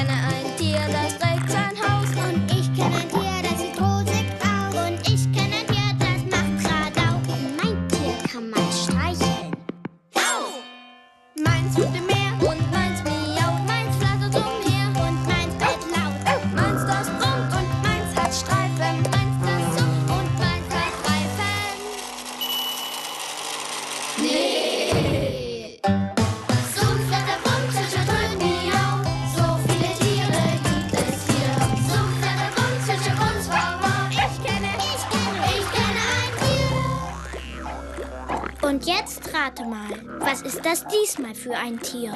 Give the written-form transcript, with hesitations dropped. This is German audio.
kenne ein Tier, das trägt sein Haus. Und ich kenne ein Tier, das sieht rosig aus. Und ich kenne ein Tier, das macht Radau. Mein Tier kann man streicheln. Meins schwimmt im Meer und meins miaut. Meins flattert umher und meins bellt laut. Meins das brummt und meins hat Streifen. Meins das summt und meins hat Reifen. Nee. Summ, flatter, brumm, zwitscher, dröhn, miau. So viele Tiere gibt es hier. Summ, flatter, brumm, zwitscher, grunz, wow, wow. Ich kenne ein Tier. Und jetzt rate mal, was ist das diesmal für ein Tier?